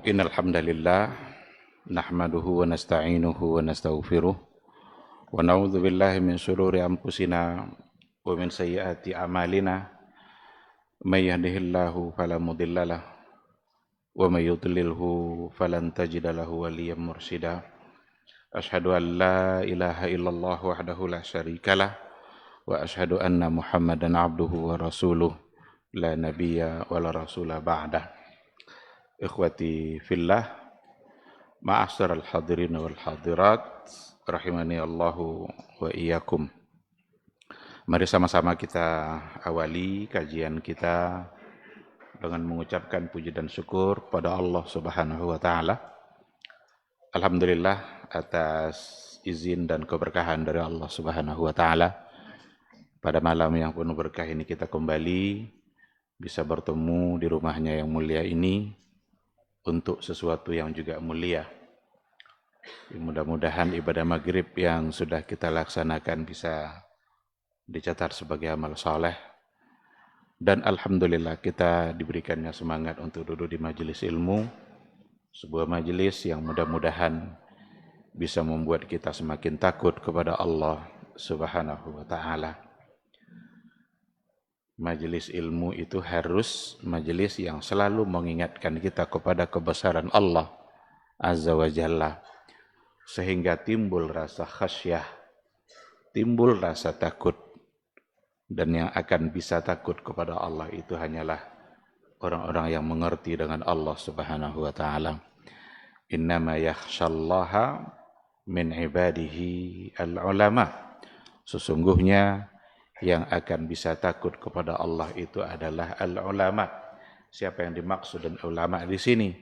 Innal hamdalillah nahmaduhu wa nasta'inuhu wa nastaghfiruh wa na'udzu billahi min shururi anfusina wa min sayyiati a'malina may yahdihillahu fala mudhillalah wa may yudlilhu falan tajida lahu waliyyan mursyida. Asyhadu an la ilaha illallah wahdahu la syarikalah wa asyhadu anna Muhammadan abduhu wa rasuluh la nabiyya wa la rasula ba'dah. Ikhwati fillah, ma'asyiral hadirin wal hadirat, rahimani Allahu wa iyyakum. Mari sama-sama kita awali kajian kita dengan mengucapkan puji dan syukur pada Allah Subhanahu wa taala. Alhamdulillah atas izin dan keberkahan dari Allah Subhanahu wa taala. Pada malam yang penuh berkah ini kita kembali bisa bertemu di rumahnya yang mulia ini untuk sesuatu yang juga mulia. Mudah-mudahan ibadah maghrib yang sudah kita laksanakan bisa dicatat sebagai amal soleh. Dan alhamdulillah kita diberikannya semangat untuk duduk di majelis ilmu, sebuah majelis yang mudah-mudahan bisa membuat kita semakin takut kepada Allah Subhanahu wa taala. Majelis ilmu itu harus majelis yang selalu mengingatkan kita kepada kebesaran Allah Azza wa Jalla, sehingga timbul rasa khasyah, timbul rasa takut. Dan yang akan bisa takut kepada Allah itu hanyalah orang-orang yang mengerti dengan Allah Subhanahu wa taala. Innama yakhsyallaha min ibadihi al-ulama. Sesungguhnya yang akan bisa takut kepada Allah itu adalah al-ulama. Siapa yang dimaksud dengan ulama di sini?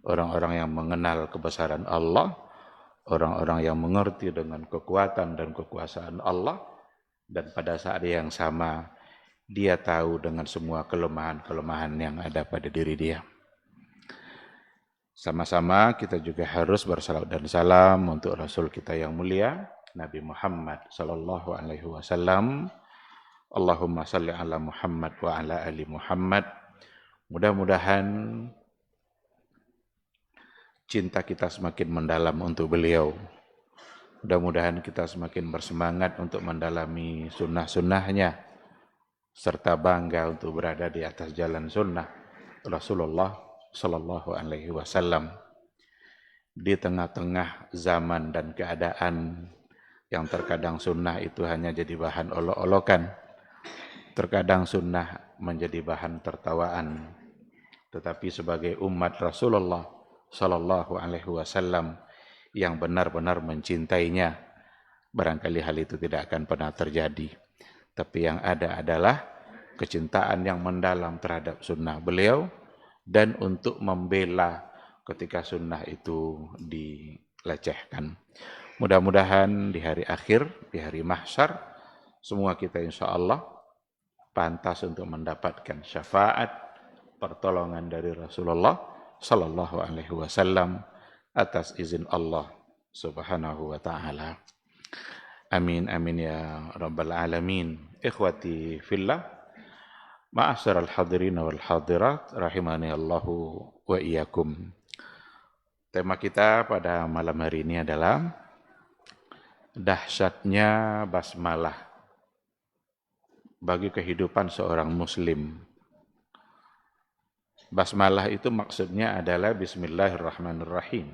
Orang-orang yang mengenal kebesaran Allah, orang-orang yang mengerti dengan kekuatan dan kekuasaan Allah, dan pada saat yang sama dia tahu dengan semua kelemahan-kelemahan yang ada pada diri dia. Sama-sama kita juga harus bersalawat dan salam untuk Rasul kita yang mulia, Nabi Muhammad sallallahu alaihi wasallam. Allahumma salli ala Muhammad wa ala ali Muhammad. Mudah-mudahan cinta kita semakin mendalam untuk beliau. Mudah-mudahan kita semakin bersemangat untuk mendalami sunnah-sunnahnya, serta bangga untuk berada di atas jalan sunnah Rasulullah sallallahu alaihi wasallam. Di tengah-tengah zaman dan keadaan yang terkadang sunnah itu hanya jadi bahan olok-olokan, terkadang sunnah menjadi bahan tertawaan, tetapi sebagai umat Rasulullah sallallahu alaihi wasallam yang benar-benar mencintainya, barangkali hal itu tidak akan pernah terjadi. Tapi yang ada adalah kecintaan yang mendalam terhadap sunnah beliau dan untuk membela ketika sunnah itu dilecehkan. Mudah-mudahan di hari akhir, di hari mahsyar, semua kita insya Allah pantas untuk mendapatkan syafaat, pertolongan dari Rasulullah sallallahu alaihi wasallam atas izin Allah Subhanahu wa taala. Amin amin ya rabbal alamin. Ikhwati fillah, ma'asyiral hadirin wal hadirat, rahimani Allahu wa iyyakum. Tema kita pada malam hari ini adalah dahsyatnya basmalah bagi kehidupan seorang muslim. Basmalah itu maksudnya adalah Bismillahirrahmanirrahim.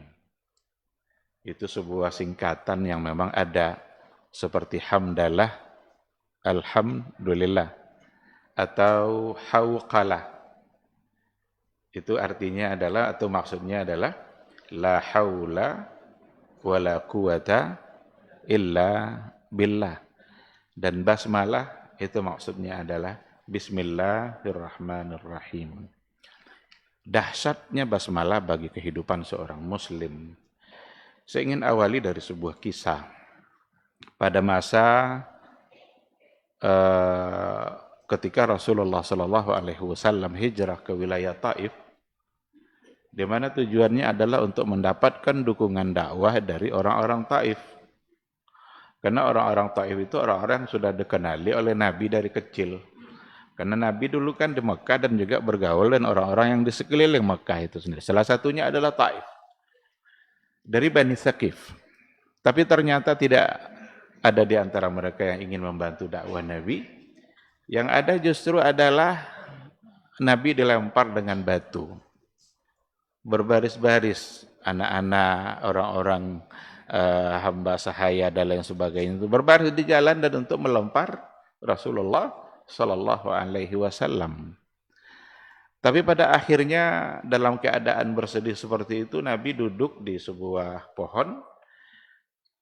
Itu sebuah singkatan yang memang ada, seperti hamdalah, alhamdulillah, atau hauqalah. Itu artinya adalah, atau maksudnya adalah la haula wa la quwata illa billah. Dan basmalah itu maksudnya adalah Bismillahirrahmanirrahim. Dahsyatnya basmalah bagi kehidupan seorang muslim. Saya ingin awali dari sebuah kisah. Pada masa ketika Rasulullah sallallahu alaihi wasallam hijrah ke wilayah Taif, di mana tujuannya adalah untuk mendapatkan dukungan dakwah dari orang-orang Taif. Karena orang-orang Taif itu orang-orang yang sudah dikenali oleh Nabi dari kecil. Karena Nabi dulu kan di Mekah dan juga bergaul dengan orang-orang yang di sekeliling Mekah itu sendiri. Salah satunya adalah Taif, dari Bani Thaqif. Tapi ternyata tidak ada di antara mereka yang ingin membantu dakwah Nabi. Yang ada justru adalah Nabi dilempar dengan batu. Berbaris-baris anak-anak, orang-orang hamba sahaya dan lain sebagainya itu berbaris di jalan dan untuk melempar Rasulullah Sallallahu Alaihi Wasallam. Tapi pada akhirnya dalam keadaan bersedih seperti itu, Nabi duduk di sebuah pohon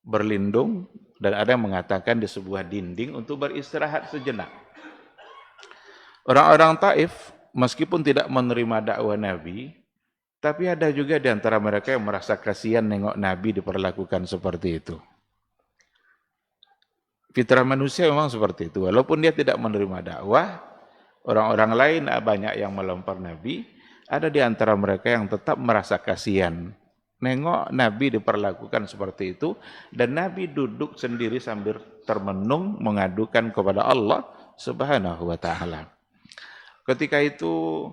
berlindung dan ada yang mengatakan di sebuah dinding untuk beristirahat sejenak. Orang-orang Taif meskipun tidak menerima dakwah Nabi, tapi ada juga di antara mereka yang merasa kasihan nengok Nabi diperlakukan seperti itu. Fitrah manusia memang seperti itu. Walaupun dia tidak menerima dakwah, orang-orang lain banyak yang melempar Nabi, ada di antara mereka yang tetap merasa kasihan nengok Nabi diperlakukan seperti itu, dan Nabi duduk sendiri sambil termenung mengadukan kepada Allah Subhanahu wa taala. Ketika itu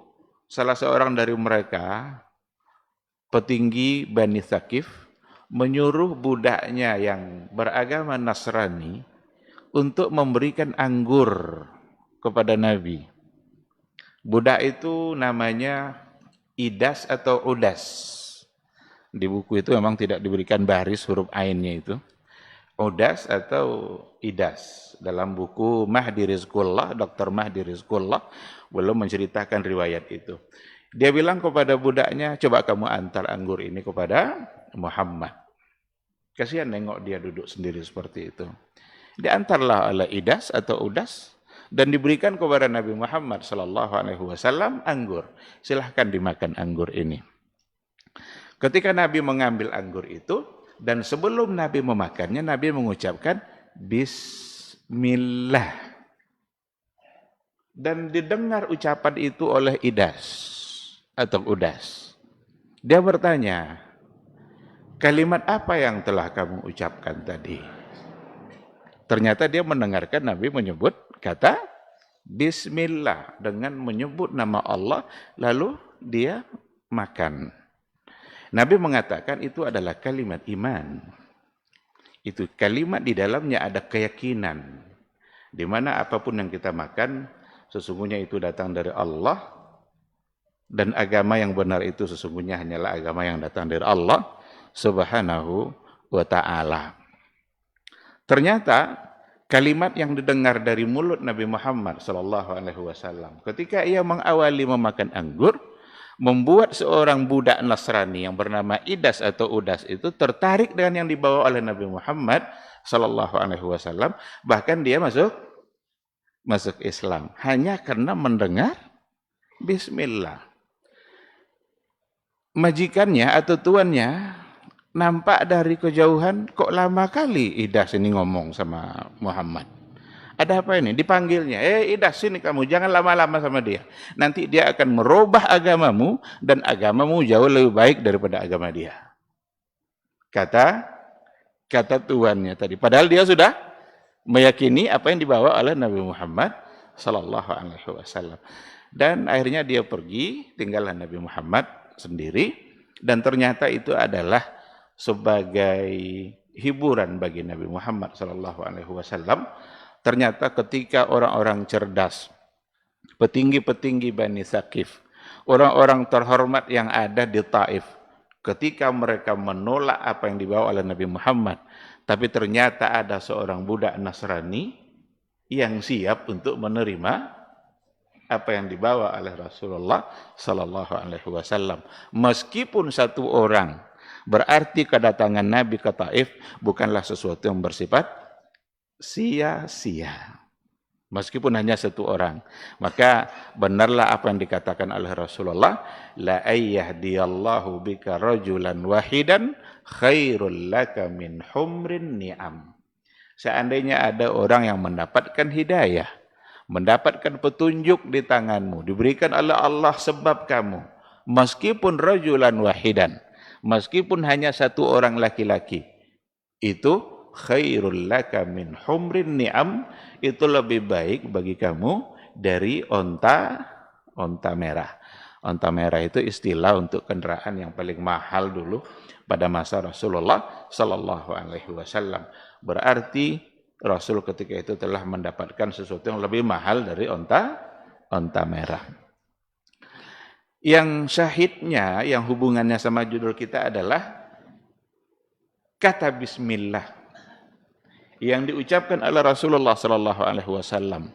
salah seorang dari mereka, petinggi Bani Thaqif, menyuruh budaknya yang beragama Nasrani untuk memberikan anggur kepada Nabi. Budak itu namanya Idas atau Udas. Di buku itu memang tidak diberikan baris huruf ainnya itu. Udas atau Idas. Dalam buku Mahdi Rizqullah, Dr. Mahdi Rizqullah belum menceritakan riwayat itu. Dia bilang kepada budaknya, coba kamu antar anggur ini kepada Muhammad. Kasihan nengok dia duduk sendiri seperti itu. Diantarlah oleh Idas atau Udas dan diberikan kepada Nabi Muhammad Sallallahu Alaihi Wasallam anggur. Silahkan dimakan anggur ini. Ketika Nabi mengambil anggur itu dan sebelum Nabi memakannya, Nabi mengucapkan Bismillah. Dan didengar ucapan itu oleh Idas atau Udas. Dia bertanya, kalimat apa yang telah kamu ucapkan tadi? Ternyata dia mendengarkan Nabi menyebut kata Bismillah dengan menyebut nama Allah, lalu dia makan. Nabi mengatakan itu adalah kalimat iman. Itu kalimat di dalamnya ada keyakinan. Di mana apapun yang kita makan, sesungguhnya itu datang dari Allah. Dan agama yang benar itu sesungguhnya hanyalah agama yang datang dari Allah Subhanahu wa ta'ala. Ternyata kalimat yang didengar dari mulut Nabi Muhammad SAW ketika ia mengawali memakan anggur, membuat seorang budak Nasrani yang bernama Idas atau Udas itu tertarik dengan yang dibawa oleh Nabi Muhammad SAW. Bahkan dia masuk Islam hanya karena mendengar Bismillah. Majikannya atau tuannya nampak dari kejauhan, kok lama kali Idas ini ngomong sama Muhammad. Ada apa ini? Dipanggilnya, Idas sini kamu, jangan lama-lama sama dia. Nanti dia akan merubah agamamu dan agamamu jauh lebih baik daripada agama dia. Kata tuannya tadi. Padahal dia sudah meyakini apa yang dibawa oleh Nabi Muhammad Sallallahu Alaihi Wasallam. Dan akhirnya dia pergi, tinggallah Nabi Muhammad sendiri, dan ternyata itu adalah sebagai hiburan bagi Nabi Muhammad Sallallahu Alaihi Wasallam. Ternyata ketika orang-orang cerdas, petinggi-petinggi Bani Thaqif, orang-orang terhormat yang ada di Taif, ketika mereka menolak apa yang dibawa oleh Nabi Muhammad, tapi ternyata ada seorang budak Nasrani yang siap untuk menerima apa yang dibawa oleh Rasulullah Sallallahu Alaihi Wasallam. Meskipun satu orang, berarti kedatangan Nabi ke Taif bukanlah sesuatu yang bersifat sia-sia. Meskipun hanya satu orang, maka benarlah apa yang dikatakan oleh Rasulullah, la ayyahdiyallahu bika rajulan wahidan khairul laka min humrin ni'am. Seandainya ada orang yang mendapatkan hidayah, mendapatkan petunjuk di tanganmu, diberikan oleh Allah sebab kamu, meskipun rajulan wahidan, meskipun hanya satu orang laki-laki, itu khairul laka min humrin ni'am, itu lebih baik bagi kamu dari onta merah. Onta merah itu istilah untuk kendaraan yang paling mahal dulu pada masa Rasulullah Sallallahu Alaihi Wasallam. Berarti Rasul ketika itu telah mendapatkan sesuatu yang lebih mahal dari onta merah. Yang syahidnya, yang hubungannya sama judul kita adalah kata Bismillah yang diucapkan oleh Rasulullah Sallallahu Alaihi Wasallam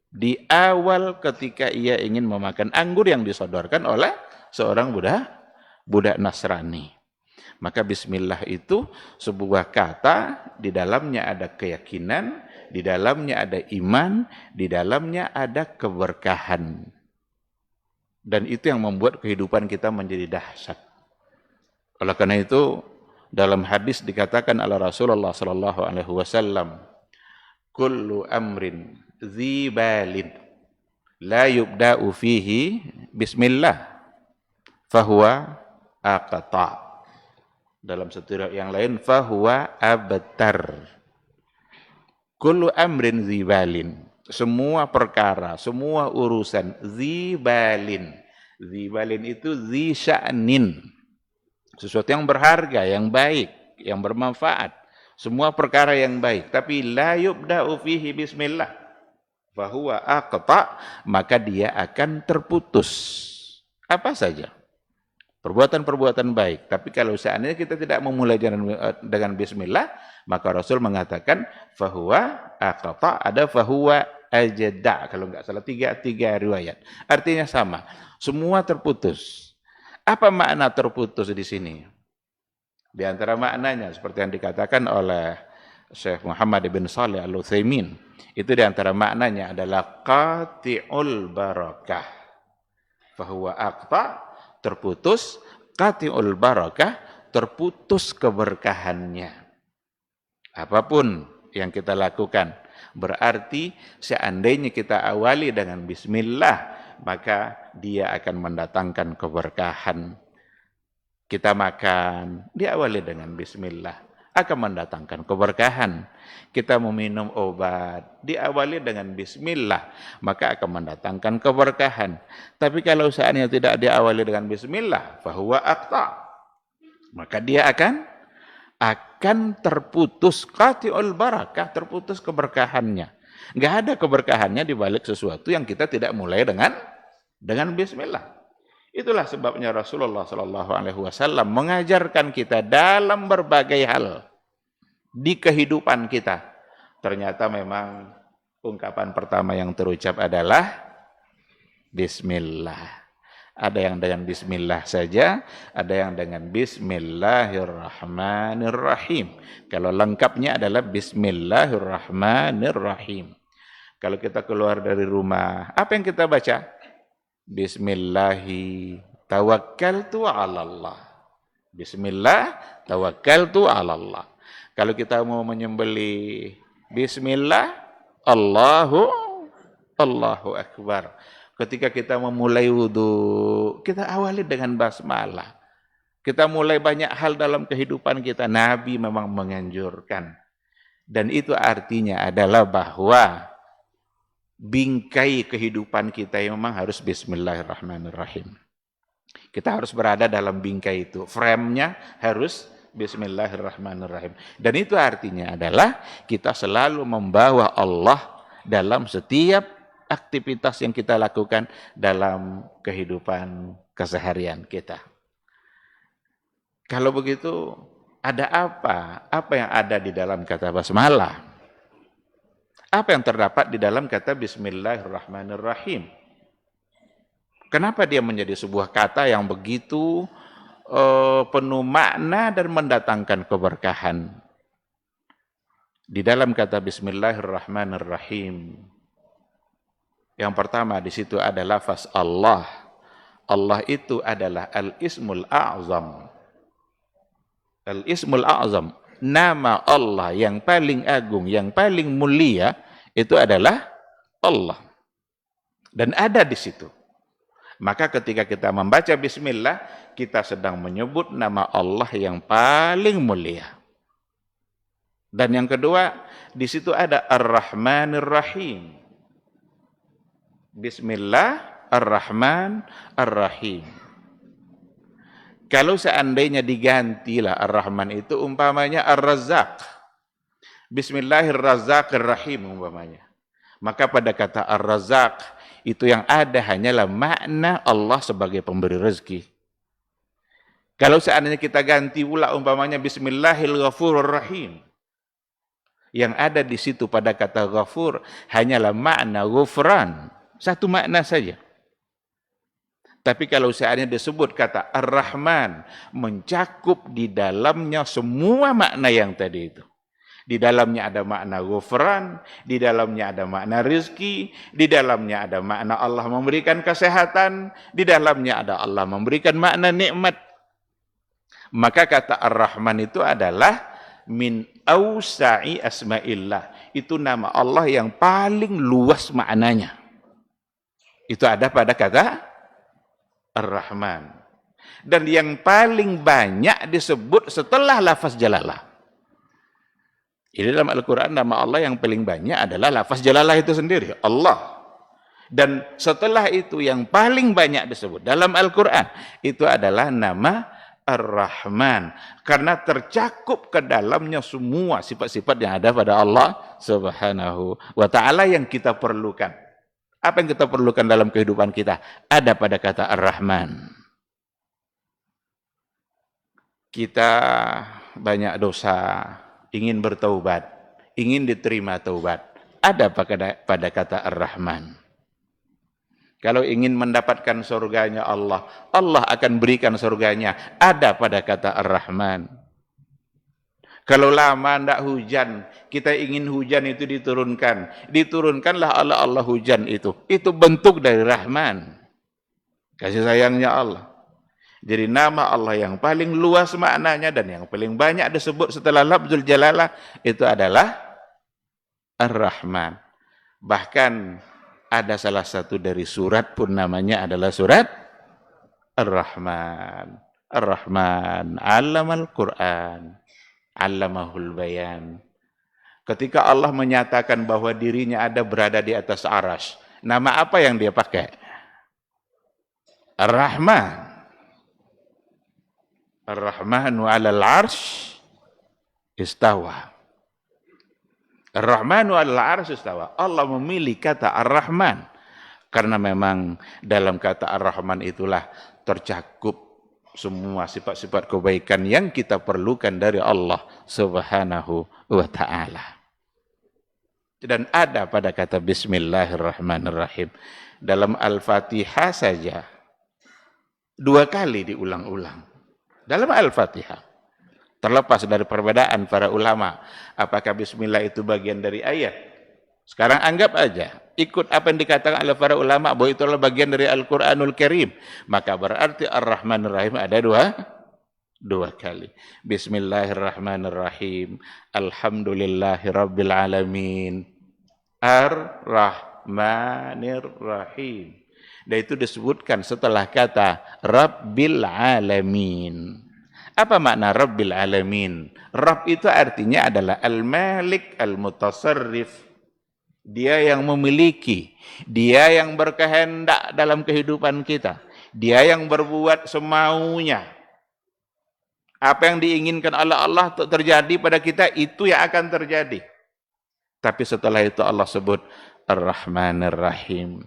di awal ketika ia ingin memakan anggur yang disodorkan oleh seorang budak Nasrani. Maka Bismillah itu sebuah kata, di dalamnya ada keyakinan, di dalamnya ada iman, di dalamnya ada keberkahan. Dan itu yang membuat kehidupan kita menjadi dahsyat. Oleh karena itu, dalam hadis dikatakan oleh Rasulullah Sallallahu Alaihi Wasallam, kullu amrin dzibalin la yubda'u fihi bismillah fahuwa aqta. Dalam satu riwayat yang lain fahuwa abtar. Kullu amrin dzibalin, semua perkara, semua urusan, dzibalin. Dzibalin itu dzi sya'nin, sesuatu yang berharga, yang baik, yang bermanfaat, semua perkara yang baik, tapi la yubda'u fihi bismillah fahuwa aqta, maka dia akan terputus. Apa saja perbuatan-perbuatan baik, tapi kalau seandainya kita tidak memulai dengan bismillah, maka Rasul mengatakan fahuwa aqta, ada fahuwa ajda, kalau enggak salah tiga riwayat. Artinya sama, semua terputus. Apa makna terputus di sini? Di antara maknanya seperti yang dikatakan oleh Syekh Muhammad bin Shalih Al-Utsaimin, itu di antara maknanya adalah qati'ul barakah. Fahuwa aqta, terputus, qati'ul barakah, terputus keberkahannya. Apapun yang kita lakukan, berarti seandainya kita awali dengan bismillah, maka dia akan mendatangkan keberkahan. Kita makan, diawali dengan bismillah, akan mendatangkan keberkahan. Kita meminum obat, diawali dengan bismillah, maka akan mendatangkan keberkahan. Tapi kalau seandainya tidak diawali dengan bismillah, fahuwa aqta, maka dia akan terputus, qati'ul barakah, terputus keberkahannya. Enggak ada keberkahannya di balik sesuatu yang kita tidak mulai dengan bismillah. Itulah sebabnya Rasulullah Sallallahu Alaihi Wasallam mengajarkan kita dalam berbagai hal di kehidupan kita. Ternyata memang ungkapan pertama yang terucap adalah Bismillah. Ada yang dengan Bismillah saja, ada yang dengan Bismillahirrahmanirrahim. Kalau lengkapnya adalah Bismillahirrahmanirrahim. Kalau kita keluar dari rumah, apa yang kita baca? Bismillahi tawakkaltu 'alallah. Bismillah tawakkaltu 'alallah. Kalau kita mau menyembelih, bismillah, Allahu akbar. Ketika kita memulai wudu, kita awali dengan basmalah. Kita mulai banyak hal dalam kehidupan kita. Nabi memang menganjurkan. Dan itu artinya adalah bahwa bingkai kehidupan kita yang memang harus Bismillahirrahmanirrahim. Kita harus berada dalam bingkai itu. Frame-nya harus Bismillahirrahmanirrahim. Dan itu artinya adalah kita selalu membawa Allah dalam setiap aktivitas yang kita lakukan dalam kehidupan keseharian kita. Kalau begitu, ada apa? Apa yang ada di dalam kata basmalah? Apa yang terdapat di dalam kata Bismillahirrahmanirrahim? Kenapa dia menjadi sebuah kata yang begitu penuh makna dan mendatangkan keberkahan? Di dalam kata Bismillahirrahmanirrahim, yang pertama di situ ada lafaz Allah. Allah itu adalah Al-Ismul A'zam. Al-Ismul A'zam, nama Allah yang paling agung, yang paling mulia, itu adalah Allah. Dan ada di situ. Maka ketika kita membaca bismillah, kita sedang menyebut nama Allah yang paling mulia. Dan yang kedua, di situ ada Ar-Rahmanir Rahim. Bismillah Ar-Rahman Ar-Rahim. Kalau seandainya digantilah Ar-Rahman itu umpamanya Ar-Razzaq. Bismillahirrazzaqirrahim umpamanya. Maka pada kata Ar-Razzaq itu yang ada hanyalah makna Allah sebagai pemberi rezeki. Kalau seandainya kita ganti pula umpamanya Bismillahirghafururrahim. Yang ada di situ pada kata ghafur hanyalah makna ghufran. Satu makna saja. Tapi kalau seandainya disebut kata Ar-Rahman, mencakup di dalamnya semua makna yang tadi itu. Di dalamnya ada makna ghufran, di dalamnya ada makna rizki, di dalamnya ada makna Allah memberikan kesehatan, di dalamnya ada Allah memberikan makna nikmat. Maka kata Ar-Rahman itu adalah min awsa'i asma'illah. Itu nama Allah yang paling luas maknanya. Itu ada pada kata Ar-Rahman. Dan yang paling banyak disebut setelah lafaz jalalah. Ini dalam Al-Quran nama Allah yang paling banyak adalah lafaz jalalah itu sendiri, Allah. Dan setelah itu yang paling banyak disebut dalam Al-Quran itu adalah nama Ar-Rahman. Karena tercakup ke dalamnya semua sifat-sifat yang ada pada Allah Subhanahu wa ta'ala yang kita perlukan. Apa yang kita perlukan dalam kehidupan kita? Ada pada kata Ar-Rahman. Kita banyak dosa, ingin bertaubat, ingin diterima taubat. Ada pada kata Ar-Rahman. Kalau ingin mendapatkan surganya Allah, Allah akan berikan surganya. Ada pada kata Ar-Rahman. Kalau lama tidak hujan, kita ingin hujan itu diturunkan. Diturunkanlah Allah hujan itu. Itu bentuk dari Rahman. Kasih sayangnya Allah. Jadi nama Allah yang paling luas maknanya dan yang paling banyak disebut setelah lafzul jalalah itu adalah Ar-Rahman. Bahkan ada salah satu dari surat pun namanya adalah surat Ar-Rahman. Ar-Rahman, 'allamal Qur'an. Allamahul bayan. Ketika Allah menyatakan bahwa dirinya ada berada di atas arsy, nama apa yang dia pakai? Ar-Rahman. Ar-Rahmanu 'alal arsy istawa. Ar-Rahmanu 'alal arsy istawa. Allah memilih kata Ar-Rahman karena memang dalam kata Ar-Rahman itulah tercakup semua sifat-sifat kebaikan yang kita perlukan dari Allah Subhanahu wa ta'ala. Dan ada pada kata Bismillahirrahmanirrahim. Dalam Al-Fatihah saja 2 kali diulang-ulang. Dalam Al-Fatihah. Terlepas dari perbedaan para ulama. Apakah Bismillah itu bagian dari ayat? Sekarang anggap aja, ikut apa yang dikatakan oleh para ulama bahwa itulah bagian dari Al-Quranul Karim. Maka berarti Ar-Rahmanir Rahim ada dua kali. Bismillahirrahmanirrahim. Alhamdulillahirabbil alamin. Ar-Rahmanir Rahim. Dan itu disebutkan setelah kata Rabbil Alamin. Apa makna Rabbil Alamin? Rabb itu artinya adalah Al-Malik Al-Mutasarrif. Dia yang memiliki, dia yang berkehendak dalam kehidupan kita, dia yang berbuat semaunya. Apa yang diinginkan oleh Allah untuk terjadi pada kita, itu yang akan terjadi. Tapi setelah itu Allah sebut Ar-Rahmanir Rahim.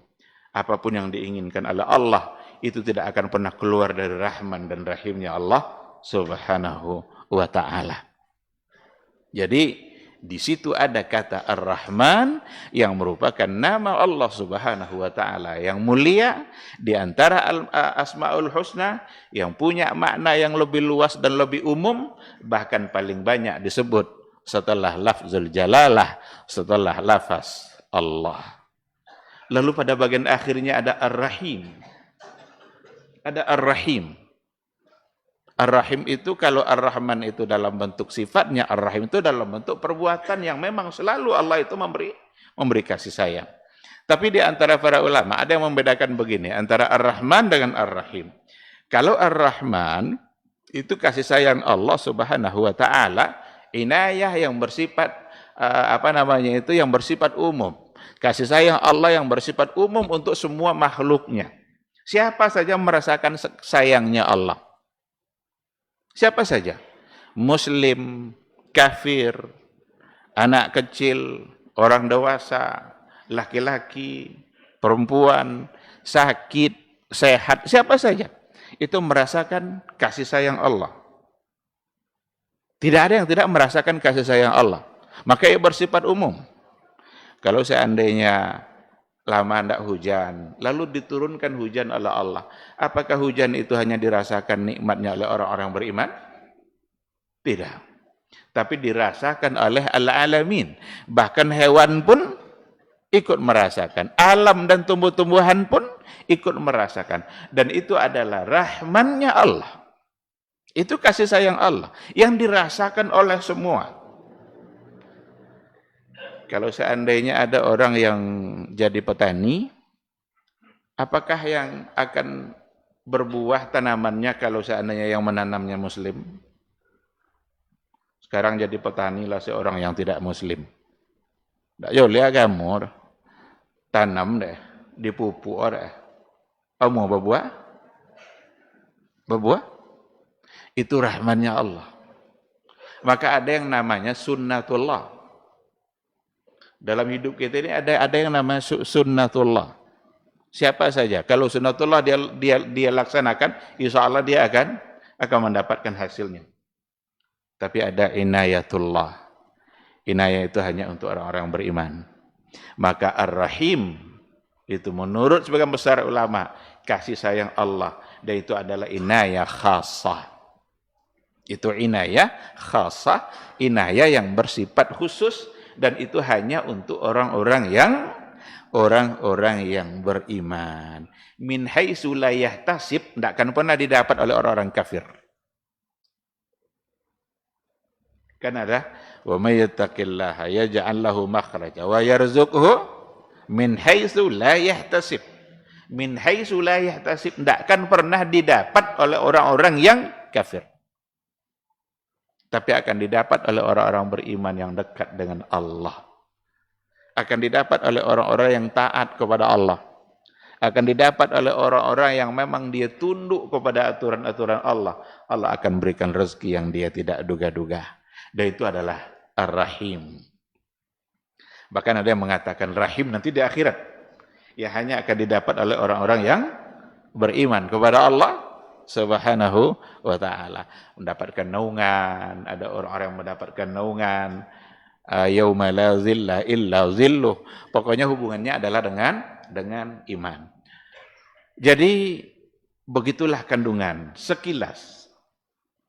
Apapun yang diinginkan oleh Allah, itu tidak akan pernah keluar dari Rahman dan Rahimnya Allah Subhanahu wa ta'ala. Jadi, di situ ada kata Ar-Rahman yang merupakan nama Allah Subhanahu wa ta'ala yang mulia di antara Asmaul Husna yang punya makna yang lebih luas dan lebih umum, bahkan paling banyak disebut setelah lafzul jalalah, setelah lafaz Allah. Lalu pada bagian akhirnya ada Ar-Rahim. Ada Ar-Rahim. Ar-Rahim itu kalau Ar-Rahman itu dalam bentuk sifatnya, Ar-Rahim itu dalam bentuk perbuatan yang memang selalu Allah itu memberi kasih sayang. Tapi di antara para ulama ada yang membedakan begini, antara Ar-Rahman dengan Ar-Rahim. Kalau Ar-Rahman itu kasih sayang Allah Subhanahu wa ta'ala, inayah yang bersifat yang bersifat umum. Kasih sayang Allah yang bersifat umum untuk semua makhluknya. Siapa saja merasakan sayangnya Allah. Siapa saja. Muslim, kafir, anak kecil, orang dewasa, laki-laki, perempuan, sakit, sehat, siapa saja. Itu merasakan kasih sayang Allah. Tidak ada yang tidak merasakan kasih sayang Allah. Maka ia bersifat umum. Kalau seandainya lama tidak hujan, lalu diturunkan hujan oleh Allah, apakah hujan itu hanya dirasakan nikmatnya oleh orang-orang beriman? Tidak. Tapi dirasakan oleh al-alamin. Bahkan hewan pun ikut merasakan. Alam dan tumbuh-tumbuhan pun ikut merasakan. Dan itu adalah rahmannya Allah. Itu kasih sayang Allah yang dirasakan oleh semua. Kalau seandainya ada orang yang jadi petani, apakah yang akan berbuah tanamannya kalau seandainya yang menanamnya Muslim? Sekarang jadi petani lah seorang yang tidak Muslim. Tak boleh agama, tanam deh, dipupuk deh. Kamu berbuah? Berbuah? Itu rahmannya Allah. Maka ada yang namanya sunnatullah. Dalam hidup kita ini ada yang namanya sunnatullah. Siapa saja, kalau sunnatullah dia laksanakan, insya Allah dia akan mendapatkan hasilnya. Tapi ada inayatullah. Inayah itu hanya untuk orang-orang beriman. Maka ar-rahim itu menurut sebagian besar ulama kasih sayang Allah, dan itu adalah inayah khasah. Itu inayah khasah, inayah yang bersifat khusus, dan itu hanya untuk orang-orang yang beriman. Min haitsu la yahtasib, tidak akan pernah didapat oleh orang-orang kafir. Kan ada wa may yattaqillaha yaj'al lahu makhraja wa yarzuqhu min haitsu la yahtasib. Min haitsu la yahtasib, tidak akan pernah didapat oleh orang-orang yang kafir. Tapi akan didapat oleh orang-orang beriman yang dekat dengan Allah. Akan didapat oleh orang-orang yang taat kepada Allah. Akan didapat oleh orang-orang yang memang dia tunduk kepada aturan-aturan Allah. Allah akan berikan rezeki yang dia tidak duga-duga. Dan itu adalah Ar-Rahim. Bahkan ada yang mengatakan Rahim nanti di akhirat. Ya hanya akan didapat oleh orang-orang yang beriman kepada Allah Subhanahu wa ta'ala. Mendapatkan naungan, ada orang-orang yang mendapatkan naungan, yauma la zilla illa zilluh. Pokoknya hubungannya adalah dengan iman. Jadi begitulah kandungan sekilas,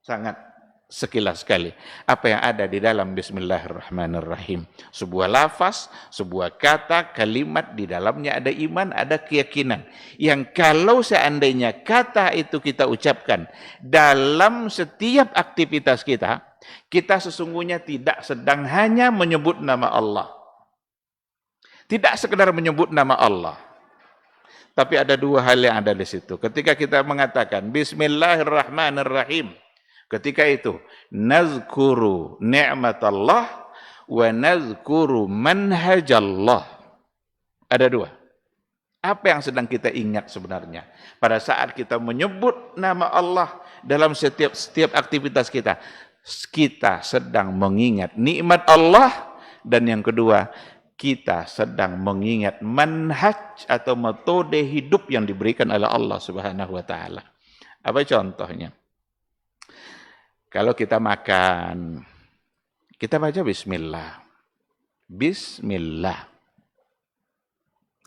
sangat sekilas sekali apa yang ada di dalam Bismillahirrahmanirrahim. Sebuah lafaz, sebuah kata, kalimat, di dalamnya ada iman, ada keyakinan. Yang kalau seandainya kata itu kita ucapkan dalam setiap aktivitas kita, kita sesungguhnya tidak sedang hanya menyebut nama Allah. Tidak sekedar menyebut nama Allah. Tapi ada dua hal yang ada di situ. Ketika kita mengatakan Bismillahirrahmanirrahim, ketika itu nazkuru ni'matallah wa nazkuru manhajallah. Ada dua. Apa yang sedang kita ingat sebenarnya? Pada saat kita menyebut nama Allah dalam setiap aktivitas kita, kita sedang mengingat nikmat Allah, dan yang kedua, kita sedang mengingat manhaj atau metode hidup yang diberikan oleh Allah Subhanahu wa taala. Apa contohnya? Kalau kita makan, kita baca bismillah. Bismillah.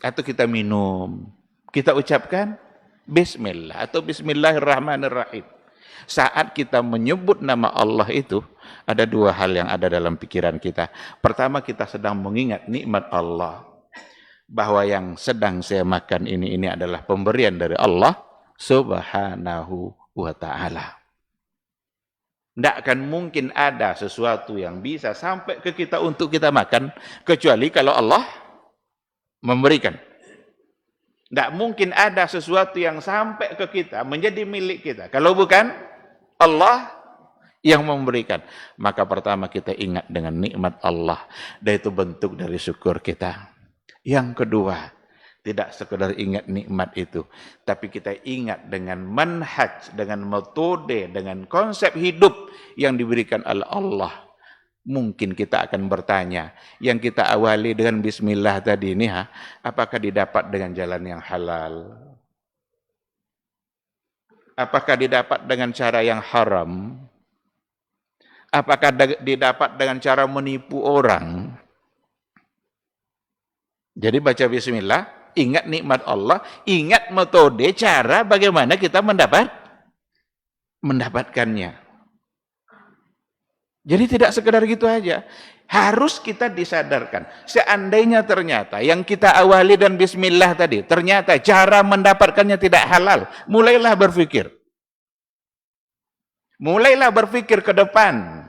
Atau kita minum, kita ucapkan bismillah atau bismillahirrahmanirrahim. Saat kita menyebut nama Allah itu, ada dua hal yang ada dalam pikiran kita. Pertama, kita sedang mengingat nikmat Allah. Bahwa yang sedang saya makan ini adalah pemberian dari Allah Subhanahu wa ta'ala. Tidak akan mungkin ada sesuatu yang bisa sampai ke kita untuk kita makan, kecuali kalau Allah memberikan. Tidak mungkin ada sesuatu yang sampai ke kita, menjadi milik kita, kalau bukan Allah yang memberikan. Maka pertama kita ingat dengan nikmat Allah, dan itu bentuk dari syukur kita. Yang kedua, tidak sekedar ingat nikmat itu, tapi kita ingat dengan manhaj, dengan metode, dengan konsep hidup yang diberikan oleh Allah. Mungkin kita akan bertanya, yang kita awali dengan bismillah tadi ini, apakah didapat dengan jalan yang halal? Apakah didapat dengan cara yang haram? Apakah didapat dengan cara menipu orang? Jadi baca bismillah, ingat nikmat Allah, ingat metode, cara bagaimana kita mendapatkannya. Jadi tidak sekedar gitu aja. Harus kita disadarkan. Seandainya ternyata yang kita awali dan bismillah tadi, ternyata cara mendapatkannya tidak halal, mulailah berpikir. Mulailah berpikir ke depan.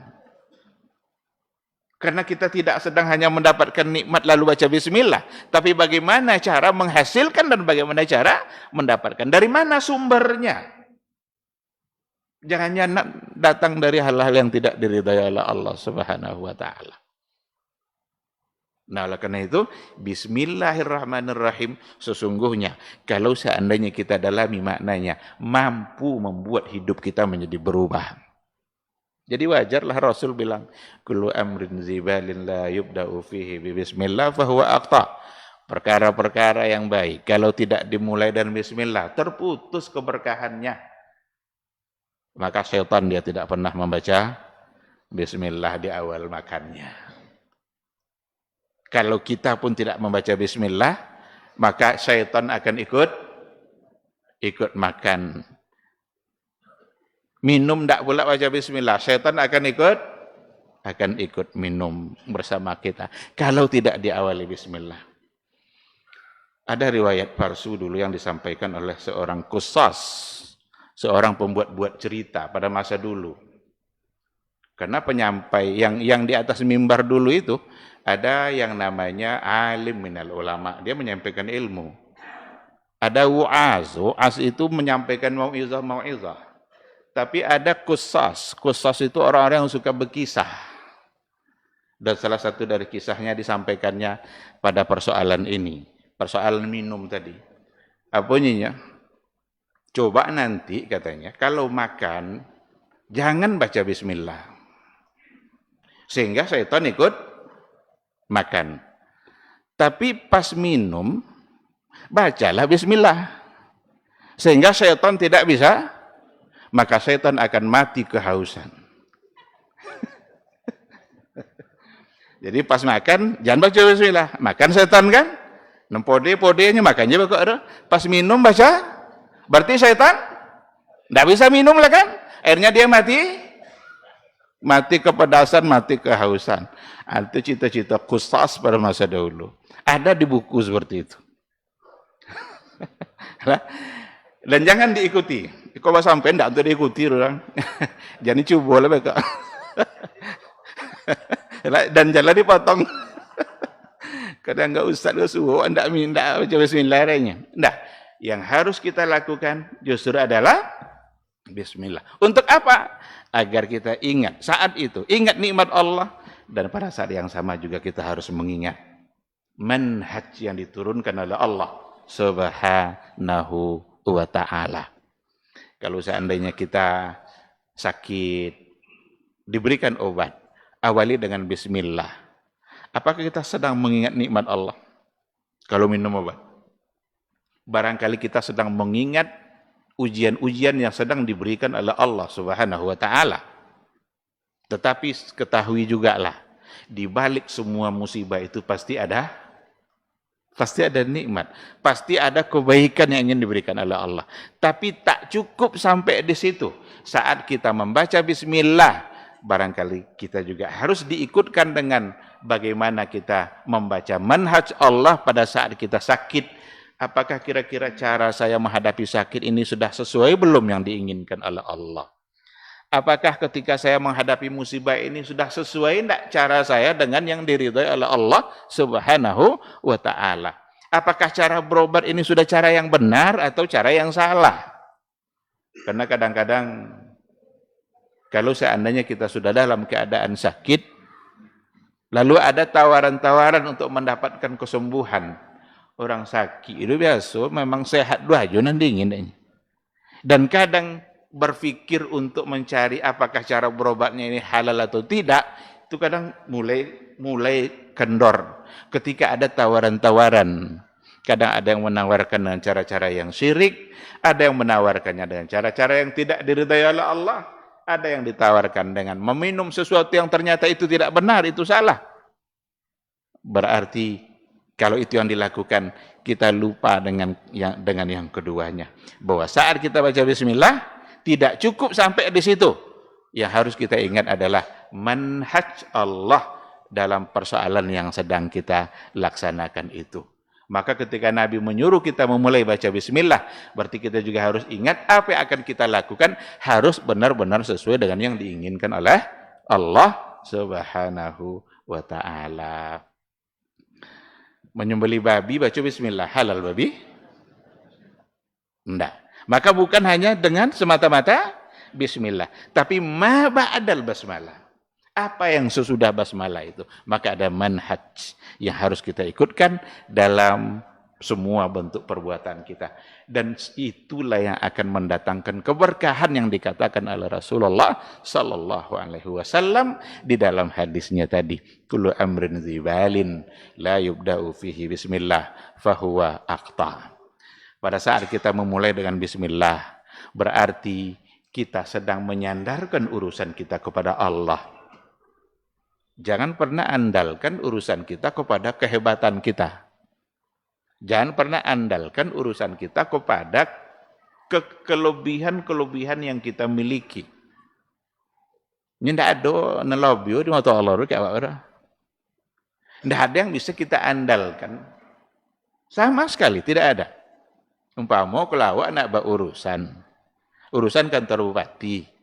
Karena kita tidak sedang hanya mendapatkan nikmat lalu baca bismillah, tapi bagaimana cara menghasilkan dan bagaimana cara mendapatkan. Dari mana sumbernya? Jangan datang dari hal-hal yang tidak diridhai oleh Allah Subhanahu wa taala. Nah, oleh karena itu, bismillahirrahmanirrahim, sesungguhnya kalau seandainya kita dalami maknanya, mampu membuat hidup kita menjadi berubah. Jadi wajarlah Rasul bilang, kullu amrin zibalin la yubda'u fihi bismillah fahuwa aqta. Perkara-perkara yang baik, kalau tidak dimulai dan bismillah, terputus keberkahannya. Maka syaitan dia tidak pernah membaca bismillah di awal makannya. Kalau kita pun tidak membaca bismillah, maka syaitan akan ikut makan. Minum tidak pula baca bismillah, syaitan akan ikut minum bersama kita. Kalau tidak diawali bismillah. Ada riwayat palsu dulu yang disampaikan oleh seorang qusas, seorang pembuat-buat cerita pada masa dulu. Karena penyampai yang di atas mimbar dulu itu, ada yang namanya alim minal ulama, dia menyampaikan ilmu. Ada wu'az itu menyampaikan mau'izah. Tapi ada qusas itu orang-orang yang suka berkisah. Dan salah satu dari kisahnya disampaikannya pada persoalan ini. Persoalan minum tadi. Apa bunyinya? Coba nanti katanya, kalau makan, jangan baca bismillah. Sehingga syaitan ikut makan. Tapi pas minum, bacalah bismillah. Sehingga syaitan tidak bisa, maka setan akan mati kehausan. Jadi pas makan, jangan baca bismillah. Makan setan kan? Nempode-podenya makannya bakal. Pas minum baca, berarti setan tidak bisa minum lah kan? Akhirnya dia mati kepedasan, mati kehausan. Itu cita-cita qusas pada masa dahulu. Ada di buku seperti itu. Dan jangan diikuti. Kalau sampai tidak untuk diikuti orang. Jangan coba lah mereka. Dan jalan dipotong. Kadang enggak ustaz ke suruh, tidak minta baca bismillah. Nah, yang harus kita lakukan justru adalah bismillah. Untuk apa? Agar kita ingat saat itu, ingat nikmat Allah. Dan pada saat yang sama juga kita harus mengingat manhaj yang diturunkan oleh Allah Subhanahu wa ta'ala. Kalau seandainya kita sakit, diberikan obat, awali dengan bismillah. Apakah kita sedang mengingat nikmat Allah? Kalau minum obat. Barangkali kita sedang mengingat ujian-ujian yang sedang diberikan oleh Allah Subhanahu wa ta'ala. Tetapi ketahui juga lah, di balik semua musibah itu pasti ada nikmat, pasti ada kebaikan yang ingin diberikan oleh Allah. Tapi tak cukup sampai di situ. Saat kita membaca bismillah, barangkali kita juga harus diikutkan dengan bagaimana kita membaca manhaj Allah pada saat kita sakit. Apakah kira-kira cara saya menghadapi sakit ini sudah sesuai belum yang diinginkan oleh Allah? Apakah ketika saya menghadapi musibah ini sudah sesuai tidak cara saya dengan yang diridhai oleh Allah Subhanahu wa ta'ala? Apakah cara berobat ini sudah cara yang benar atau cara yang salah? Karena kadang-kadang kalau seandainya kita sudah dalam keadaan sakit, Lalu ada tawaran-tawaran untuk mendapatkan kesembuhan. Orang sakit itu biasa memang sehat dua aja nanti ingin. Dan kadang berpikir untuk mencari apakah cara berobatnya ini halal atau tidak, itu kadang mulai kendor. Ketika ada tawaran-tawaran, kadang ada yang menawarkan dengan cara-cara yang syirik, ada yang menawarkannya dengan cara-cara yang tidak diridhai oleh Allah, ada yang ditawarkan dengan meminum sesuatu yang ternyata itu tidak benar, itu salah. Berarti kalau itu yang dilakukan, kita lupa dengan yang keduanya. Bahwa saat kita baca bismillah, tidak cukup sampai di situ. Yang harus kita ingat adalah manhaj Allah dalam persoalan yang sedang kita laksanakan itu. Maka ketika Nabi menyuruh kita memulai baca bismillah, berarti kita juga harus ingat apa yang akan kita lakukan harus benar-benar sesuai dengan yang diinginkan oleh Allah Subhanahu wa ta'ala. Menyembelih babi baca bismillah, halal babi? Enggak. Maka bukan hanya dengan semata-mata bismillah, tapi ma ba'dal basmalah. Apa yang sesudah basmalah itu? Maka ada manhaj yang harus kita ikutkan dalam semua bentuk perbuatan kita. Dan itulah yang akan mendatangkan keberkahan yang dikatakan oleh Rasulullah sallallahu alaihi wasallam di dalam hadisnya tadi. Kullu amrin dzibalin la yubda'u fihi bismillah fahuwa aqta. Pada saat kita memulai dengan bismillah, berarti kita sedang menyandarkan urusan kita kepada Allah. Jangan pernah andalkan urusan kita kepada kehebatan kita. Jangan pernah andalkan urusan kita kepada kelebihan-kelebihan yang kita miliki. Ini tidak ada nelobio di mata Allah. Tidak ada yang bisa kita andalkan. Sama sekali, tidak ada. Umpama kalau nak berurusan. Urusan kantor bupati.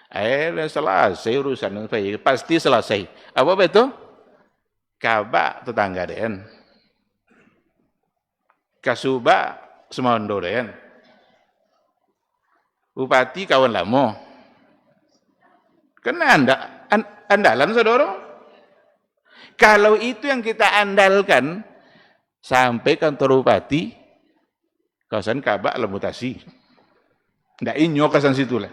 Selesai urusan, pasti selesai. Apa betul? Kabak tetangga den. Kasuba semondo den. Bupati kawan lama. Kena andalan saudara. Kalau itu yang kita andalkan, sampai kantor bupati, kawasan kabak lemutasi. Ndak inyo kawasan situ lah.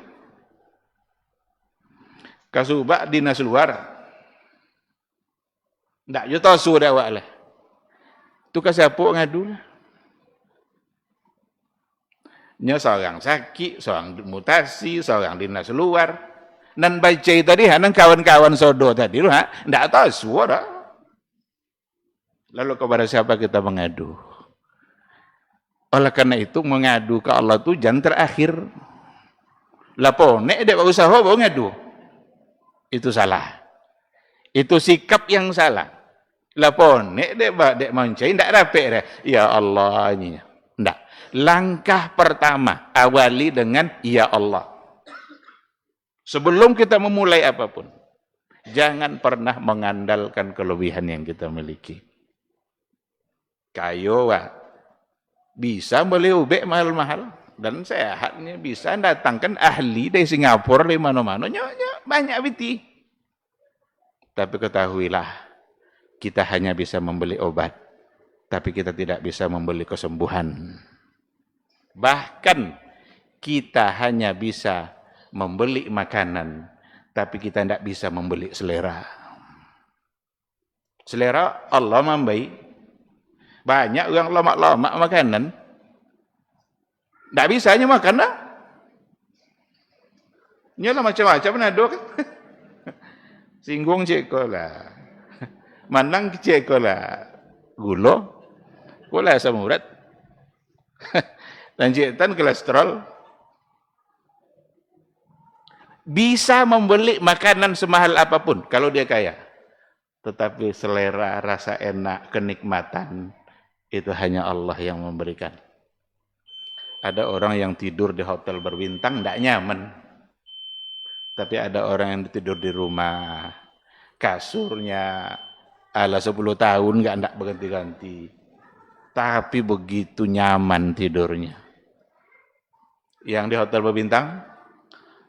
Kasubak dinas luar. Ndak yo tahu dah awak lah. Tu kasapuk ngadu lah. Nya seorang sakit, seorang mutasi, seorang dinas luar. Dan baca tadi hanang kawan-kawan sodo tadi lu ndak tahu suara. Lalu kepada siapa kita mengadu? Oleh karena itu mengadu ke Allah tu jangan terakhir. Lapone dek usaha bawa ngadu. Itu salah. Itu sikap yang salah. Lapone dek mancai ndak rapek dah. Ya Allah ini. Ndak. Langkah pertama awali dengan ya Allah. Sebelum kita memulai apapun, jangan pernah mengandalkan kelebihan yang kita miliki. Kayo bisa beli ubek mahal-mahal dan sehatnya bisa datangkan ahli dari Singapura dari mana-mana, banyak biti. Tapi ketahuilah, kita hanya bisa membeli obat, tapi kita tidak bisa membeli kesembuhan. Bahkan kita hanya bisa membeli makanan, tapi kita tidak bisa membeli selera. Selera Allah memberi. Banyak orang lama-lama makanan. Tak bisa hanya makan lah. Nyalah macam-macam ada kan. Singgung cek lah. Manang cek lah. Gula. Gula asam urat. Lanjutan kolesterol. Bisa membeli makanan semahal apapun kalau dia kaya. Tetapi selera, rasa enak, kenikmatan itu hanya Allah yang memberikan. Ada orang yang tidur di hotel berbintang tidak nyaman. Tapi ada orang yang tidur di rumah, kasurnya ala 10 tahun nggak berganti-ganti. Tapi begitu nyaman tidurnya. Yang di hotel berbintang,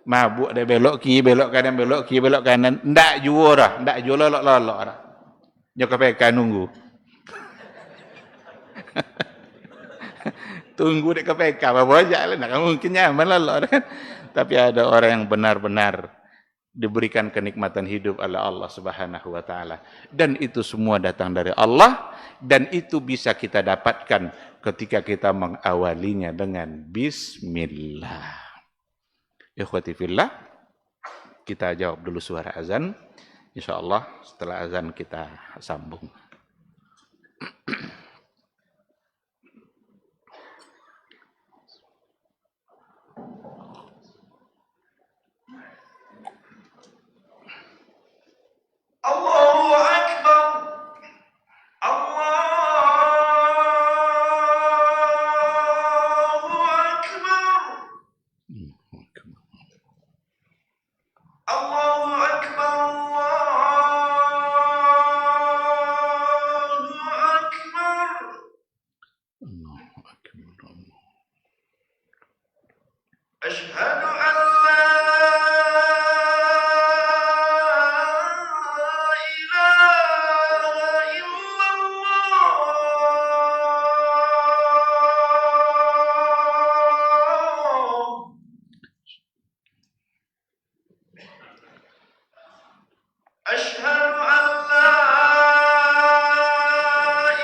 mabuk ada belok kiri, belok kanan, belok kiri, belok kanan, ndak juara, ndak jual lolok-lolok. Nyo KPK nunggu. Tunggu di KPK, apa aja lah, nah, mungkin nyaman lah kan. Tapi ada orang yang benar-benar diberikan kenikmatan hidup oleh Allah Subhanahu wa taala. Dan itu semua datang dari Allah, dan itu bisa kita dapatkan ketika kita mengawalinya dengan bismillah. Ikhwati fillah, kita jawab dulu suara azan. Insyaallah setelah azan kita sambung. Allahu Akbar. Allahu Akbar. Allahu Akbar. Allahu Akbar. Allahu akbar. Asyhadu an la ilaha illallah. Asyhadu an la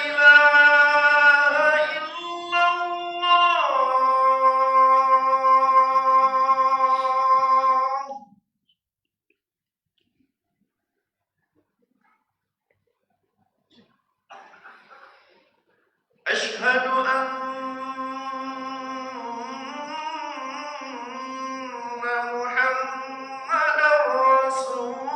ilaha illallah. Asyhadu anna Muhammadar Rasulullah.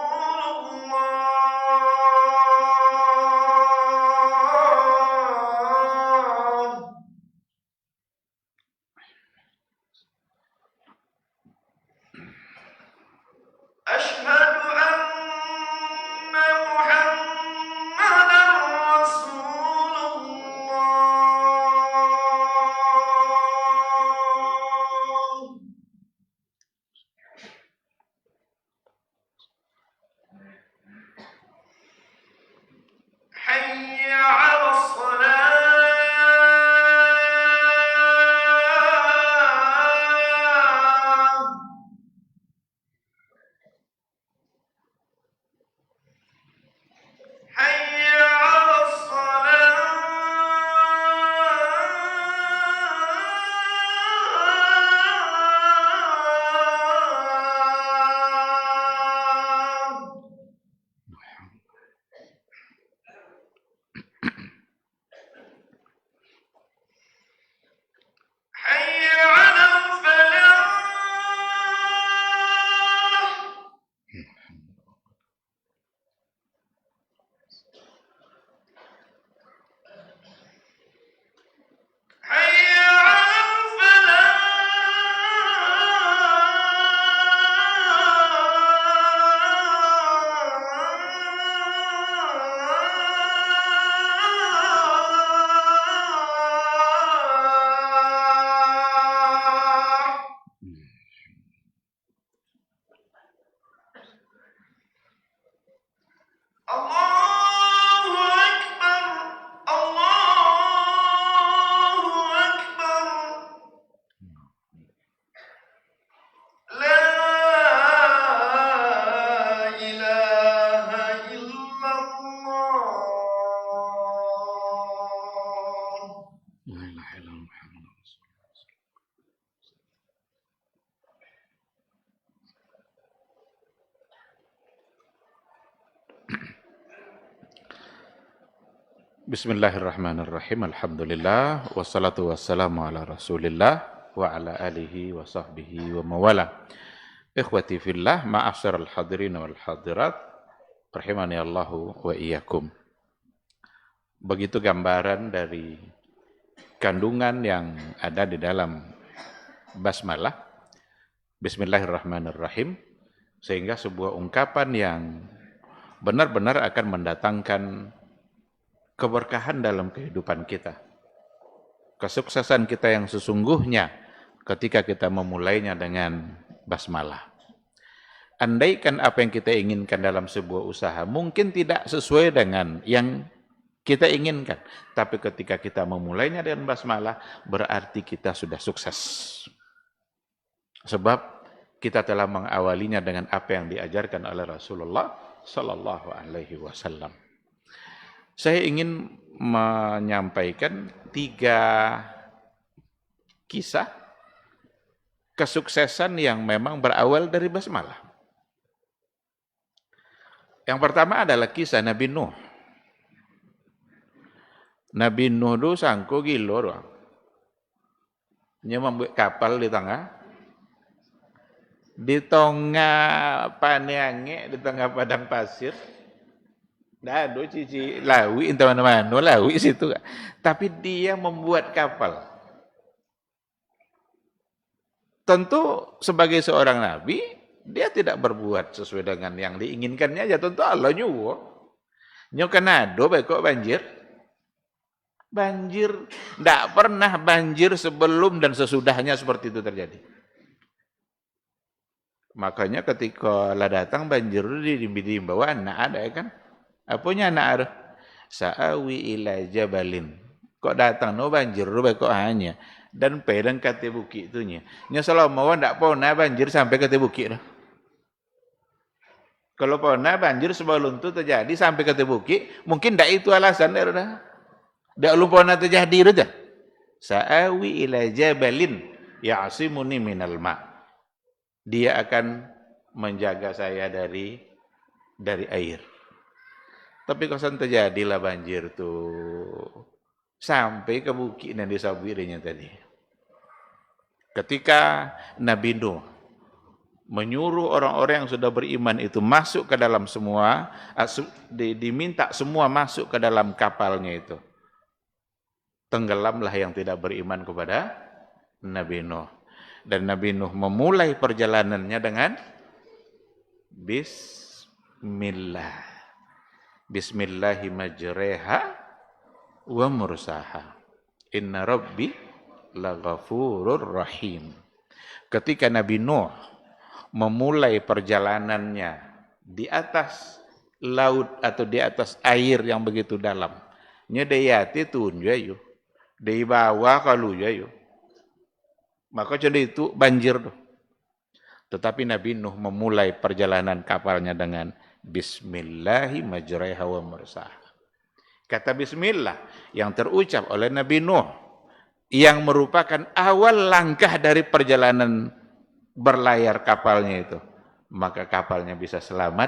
Asyhadu anna Muhammadar Rasulullah. Hayya 'alas salah. Hayya 'alas salah. Hayya 'alal falah. Hayya 'alal falah. Allahu Akbar. Allahu Akbar. La ilaha illallah. La ilaha illallah Muhammadur Rasulullah. Bismillahirrahmanirrahim. Alhamdulillah wassalatu wassalamu ala Rasulillah wa ala alihi wa sahbihi wa mawala. Ikhwati fillah, ma'asyiral hadirin wal hadirat, rahimani Allahu wa iyyakum. Begitu gambaran dari kandungan yang ada di dalam basmalah, Bismillahirrahmanirrahim, sehingga sebuah ungkapan yang benar-benar akan mendatangkan keberkahan dalam kehidupan kita. Kesuksesan kita yang sesungguhnya ketika kita memulainya dengan basmalah. andaikan apa yang kita inginkan dalam sebuah usaha mungkin tidak sesuai dengan yang kita inginkan, tapi ketika kita memulainya dengan basmalah berarti kita sudah sukses. Sebab kita telah mengawalinya dengan apa yang diajarkan oleh Rasulullah sallallahu alaihi wasallam. Saya ingin menyampaikan 3 kisah kesuksesan yang memang berawal dari basmalah. Yang pertama adalah kisah Nabi Nuh. Nabi Nuh itu sangko gilo doang. Dia membuat kapal di tengah paneange, di tengah padang pasir. Nggak ada cici lawi teman-teman, lawi situ. Tapi dia membuat kapal. Tentu sebagai seorang nabi, dia tidak berbuat sesuai dengan yang diinginkannya aja. Tentu Allah nyuwo. Nyokanado baik kok banjir. Banjir, tidak pernah banjir sebelum dan sesudahnya seperti itu terjadi. Makanya ketika lah datang banjir di bawah anak ada ya kan? Apanya anak ada? Sa'awi ila jabalin. Kok datang no banjir kok hanya dan pedang kate bukit itunya. Nya selama ndak pernah banjir sampai kate bukit dah. Kalau pernah banjir sebelum itu terjadi sampai kate bukit, mungkin ndak itu alasan dah. Ndak lupa pernah terjadi dah. Sa'awi ila jabalin ya'simuni minal ma'. Dia akan menjaga saya dari air. Tapi kalau terjadilah banjir tuh sampai ke bukit yang disabirinya tadi. Ketika Nabi Nuh menyuruh orang-orang yang sudah beriman itu masuk ke dalam semua, diminta semua masuk ke dalam kapalnya itu. Tenggelamlah yang tidak beriman kepada Nabi Nuh. Dan Nabi Nuh memulai perjalanannya dengan Bismillah. Bismillahi majreha wa mursaha. Inna rabbi laghafurur rahim. Ketika Nabi Nuh memulai perjalanannya di atas laut atau di atas air yang begitu dalam, nyedayati tunjuk yuk, di bawah kalau yuk. Maka jadi itu banjir tuh. Tetapi Nabi Nuh memulai perjalanan kapalnya dengan Bismillahi majreha wa mursaha. Kata Bismillah yang terucap oleh Nabi Nuh yang merupakan awal langkah dari perjalanan berlayar kapalnya itu. Maka kapalnya bisa selamat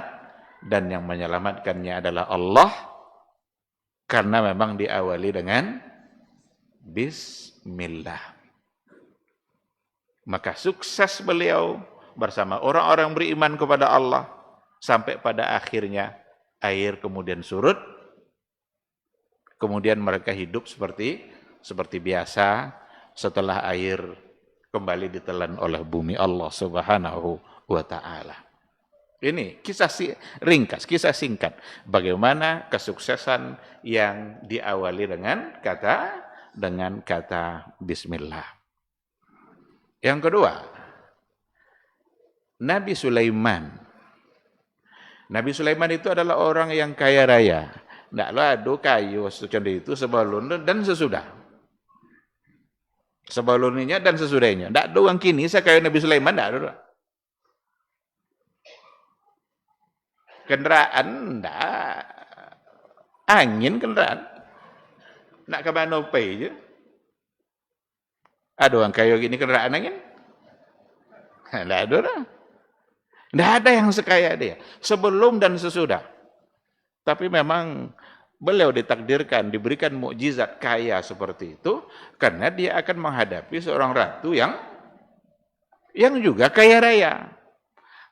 dan yang menyelamatkannya adalah Allah karena memang diawali dengan Bismillah. Maka sukses beliau bersama orang-orang beriman kepada Allah sampai pada akhirnya air kemudian surut, kemudian mereka hidup seperti biasa setelah air kembali ditelan oleh bumi Allah Subhanahu wa taala. Ini kisah ringkas, kisah singkat bagaimana kesuksesan yang diawali dengan kata bismillah. Yang kedua, Nabi Sulaiman. Nabi Sulaiman itu adalah orang yang kaya raya. Tidaklah ada kayu seperti itu sebelum dan sesudah. Sebelumnya dan sesudahnya. Tidak ada orang kini saya kaya Nabi Sulaiman, tidak ada. Kendaraan, tidak. Angin kendaraan. Nak ke mana pergi je. Ada orang kaya gini kendaraan angin? Tidak ada dah. Tidak ada yang sekaya dia. Sebelum dan sesudah. Tapi memang beliau ditakdirkan, diberikan mukjizat kaya seperti itu. Karena dia akan menghadapi seorang ratu yang juga kaya raya.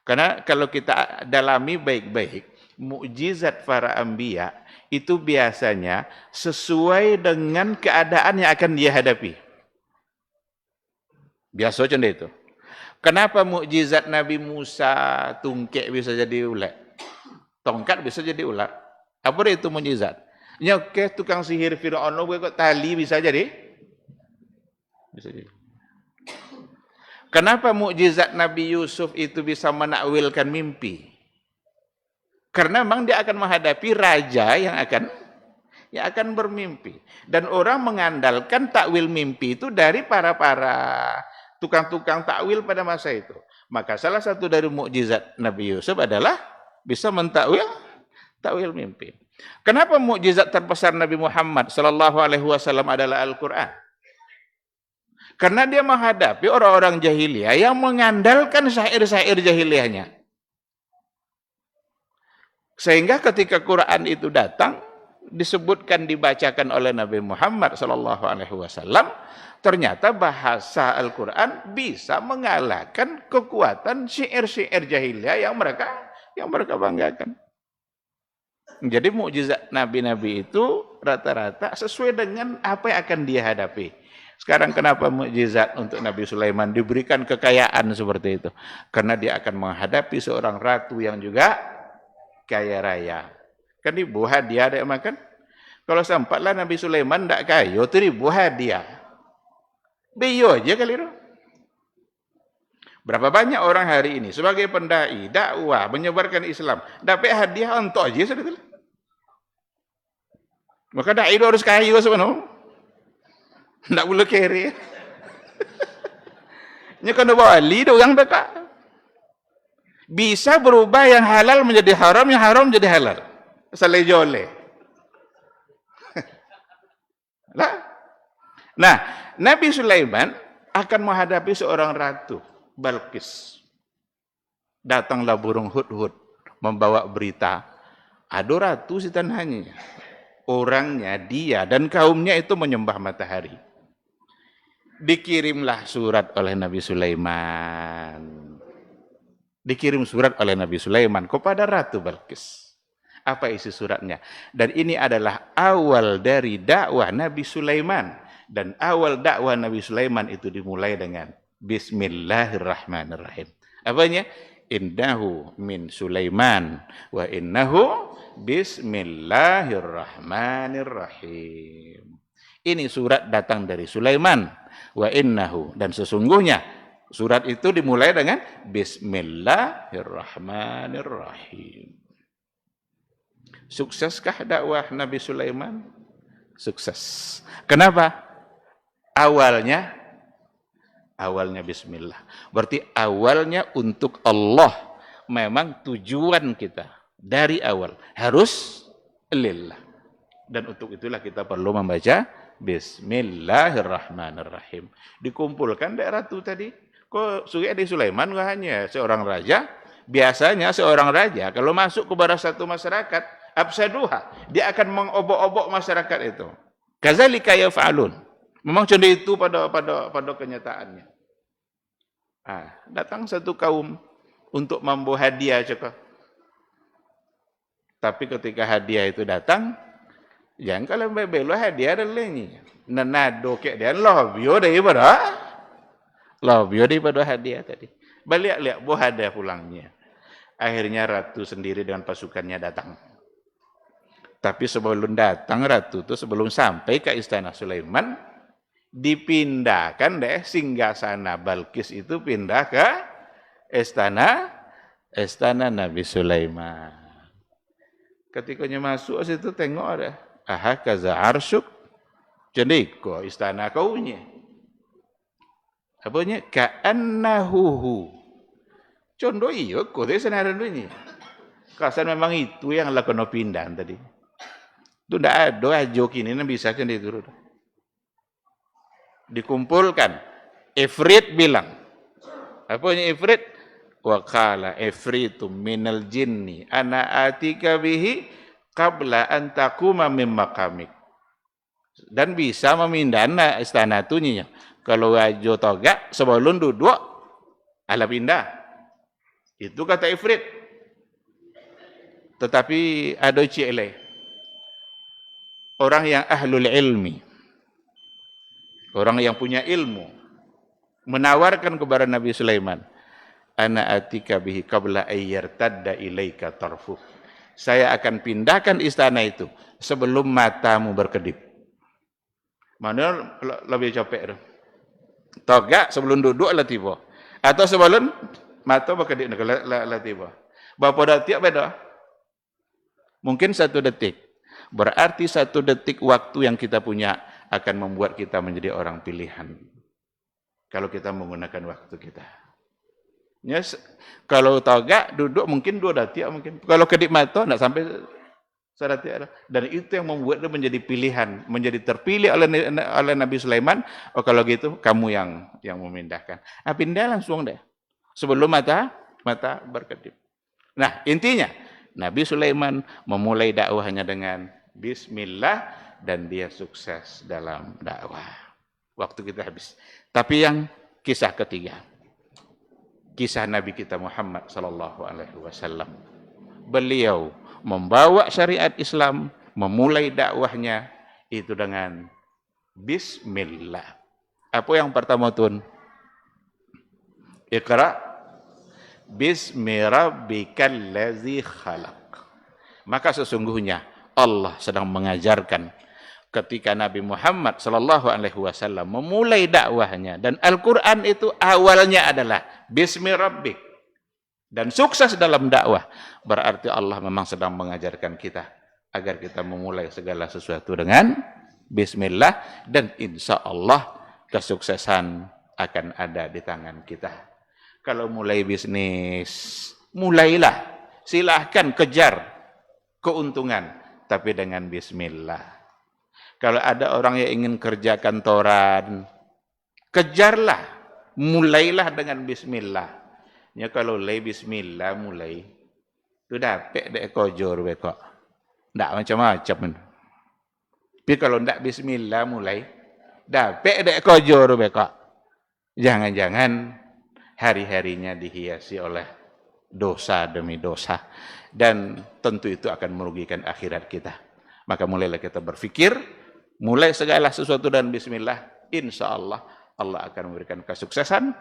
Karena kalau kita dalami baik-baik, mukjizat para anbiya itu biasanya sesuai dengan keadaan yang akan dia hadapi. Biasa macam itu. Kenapa mukjizat Nabi Musa tungkek bisa jadi ular? Tongkat bisa jadi ular. Apa dia itu mukjizat? Nyokeh tukang sihir Firaun kok tali bisa jadi? Bisa jadi. Kenapa mukjizat Nabi Yusuf itu bisa menakwilkan mimpi? Karena memang dia akan menghadapi raja yang akan bermimpi. Dan orang mengandalkan takwil mimpi itu dari para tukang-tukang takwil pada masa itu. Maka salah satu dari mukjizat Nabi Yusuf adalah bisa takwil mimpi. Kenapa mukjizat terbesar Nabi Muhammad sallallahu alaihi wasallam adalah Al-Qur'an? Karena dia menghadapi orang-orang jahiliyah yang mengandalkan syair-syair jahiliyahnya. Sehingga ketika Quran itu datang, disebutkan, dibacakan oleh Nabi Muhammad sallallahu alaihi wasallam, ternyata bahasa Al-Quran bisa mengalahkan kekuatan syair-syair jahiliyah yang mereka banggakan. Jadi mukjizat nabi-nabi itu rata-rata sesuai dengan apa yang akan dia hadapi. Sekarang kenapa mukjizat untuk Nabi Sulaiman diberikan kekayaan seperti itu? Karena dia akan menghadapi seorang ratu yang juga kaya raya. Kan ribu hadiah ada makan. Kalau sempatlah Nabi Sulaiman tidak kaya, itu ribu hadiah. Beyo aja kali itu. Berapa banyak orang hari ini sebagai pendai, dakwah, menyebarkan Islam, dapat hadiah untuk aja sebetulnya. Maka dai itu harus kaya sebenarnya. Tidak boleh kere. Ini kena wali orang dekat. Bisa berubah yang halal menjadi haram, yang haram menjadi halal. Selejole. Nah, Nabi Sulaiman akan menghadapi seorang ratu, Balqis. Datanglah burung hudhud membawa berita. Ada ratu si tanahnya. Orangnya, dia dan kaumnya itu menyembah matahari. Dikirimlah surat oleh Nabi Sulaiman. Dikirim surat oleh Nabi Sulaiman kepada Ratu Balqis. Apa isi suratnya? Dan ini adalah awal dari dakwah Nabi Sulaiman. Dan awal dakwah Nabi Sulaiman itu dimulai dengan Bismillahirrahmanirrahim. Apanya? Innahu min Sulaiman wa innahu Bismillahirrahmanirrahim. Ini surat datang dari Sulaiman wa innahu, dan sesungguhnya surat itu dimulai dengan Bismillahirrahmanirrahim. Sukseskah dakwah Nabi Sulaiman? Sukses. Kenapa? Awalnya bismillah. Berarti awalnya untuk Allah. Memang tujuan kita dari awal harus lillah. Dan untuk itulah kita perlu membaca Bismillahirrahmanirrahim. Dikumpulkan daerah itu tadi. Kok Sugi Adi Sulaiman nggak hanya seorang raja. Biasanya seorang raja kalau masuk kepada satu masyarakat, absaduha, dia akan mengobok-obok masyarakat itu. Kadzalika yaf'alun. Memang contoh itu pada kenyataannya. Datang satu kaum untuk membawa hadiah cakap. Tapi ketika hadiah itu datang, jangan kalau bebelo hadiah dan lainnya. Nanado kek dia lebih daripada hadiah tadi. Balik buah hadiah pulangnya. Akhirnya ratu sendiri dengan pasukannya datang. Tapi sebelum datang ratu itu, sebelum sampai ke istana Sulaiman, dipindahkan singgasana Balqis itu pindah ke istana Nabi Sulaiman. Ketikanya masuk situ tengok ada kaza arsyuk, jadi kok istana kaunya. Apanya? Ka'annahu. Contoh iyo kok dia senaran ini. Kasan memang itu yang lakukan pindah tadi. Itu tidak ada ajo kini bisa jadi itu. Dikumpulkan. Ifrit bilang. Apanya Ifrit? Wa qala ifritum minal jinni ana atika bihi qabla an taquma min maqamik. Dan bisa memindahkan istana itunya. Kalau ajo toga sebelum duduk ala pindah. Itu kata Ifrit. Tetapi ada cile. Orang yang ahlul ilmi. Orang yang punya ilmu. Menawarkan kepada Nabi Sulaiman. Ana atika bihi qabla ayyartadda ilaika tarfuh. Saya akan pindahkan istana itu sebelum matamu berkedip. Mana lebih capek tu. Toga sebelum duduk lah tiba. Atau sebelum mata berkedip nak la tiba. Berapa detik beda? Mungkin 1 detik. Berarti 1 detik waktu yang kita punya akan membuat kita menjadi orang pilihan. Kalau kita menggunakan waktu kita. Yes. Kalau tagak duduk mungkin 2 detik mungkin. Kalau kedip mata nak sampai 1 detik. Dan itu yang membuat dia menjadi pilihan, menjadi terpilih oleh Nabi Sulaiman. Oh kalau gitu kamu yang memindahkan. Pindah langsung deh. Sebelum mata berkedip. Nah, intinya Nabi Sulaiman memulai dakwahnya dengan bismillah dan dia sukses dalam dakwah. Waktu kita habis. Tapi yang kisah ketiga. Kisah Nabi kita Muhammad sallallahu alaihi wasallam. Beliau membawa syariat Islam, memulai dakwahnya itu dengan bismillah. Apa yang pertama Tun? Iqra bismi rabbikal ladzi khalaq. Maka sesungguhnya Allah sedang mengajarkan ketika Nabi Muhammad sallallahu alaihi wasallam memulai dakwahnya dan Al-Qur'an itu awalnya adalah bismi rabbik dan sukses dalam dakwah, berarti Allah memang sedang mengajarkan kita agar kita memulai segala sesuatu dengan bismillah dan insya Allah kesuksesan akan ada di tangan kita. Kalau mulai bisnis, mulailah, silahkan kejar keuntungan tapi dengan bismillah. Kalau ada orang yang ingin kerja kantoran, kejarlah, mulailah dengan bismillah. Ya kalau mulai bismillah mulai, itu dapat dek kojor bekok. Ndak macam-macam. Tapi kalau ndak bismillah mulai, dapat dek kojor bekok. Jangan-jangan hari-harinya dihiasi oleh dosa demi dosa. Dan tentu itu akan merugikan akhirat kita. Maka mulailah kita berfikir, mulai segala sesuatu dan bismillah, insya Allah akan memberikan kesuksesan.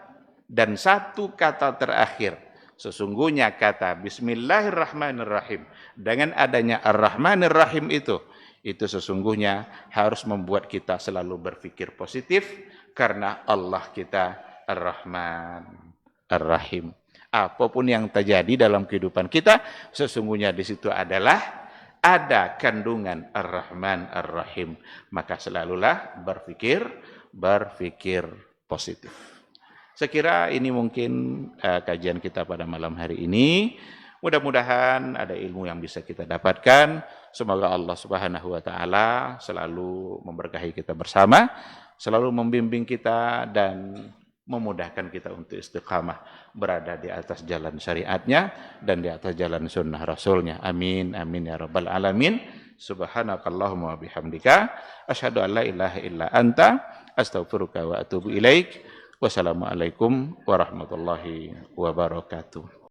Dan satu kata terakhir, sesungguhnya kata bismillahirrahmanirrahim, dengan adanya ar-rahmanirrahim itu sesungguhnya harus membuat kita selalu berpikir positif, karena Allah kita ar-Rahman ar-Rahim. Apapun yang terjadi dalam kehidupan kita, sesungguhnya di situ adalah ada kandungan Ar-Rahman Ar-Rahim. Maka selalulah berpikir positif. Saya kira ini mungkin kajian kita pada malam hari ini. Mudah-mudahan ada ilmu yang bisa kita dapatkan. Semoga Allah Subhanahu wa taala selalu memberkahi kita bersama, selalu membimbing kita dan memudahkan kita untuk istiqamah berada di atas jalan syariatnya dan di atas jalan sunnah rasulnya. Amin amin ya rabbal alamin. Subhanakallahumma wa bihamdika asyhadu an la ilaha illa anta astaghfiruka wa atubu ilaik. Wassalamualaikum warahmatullahi wabarakatuh.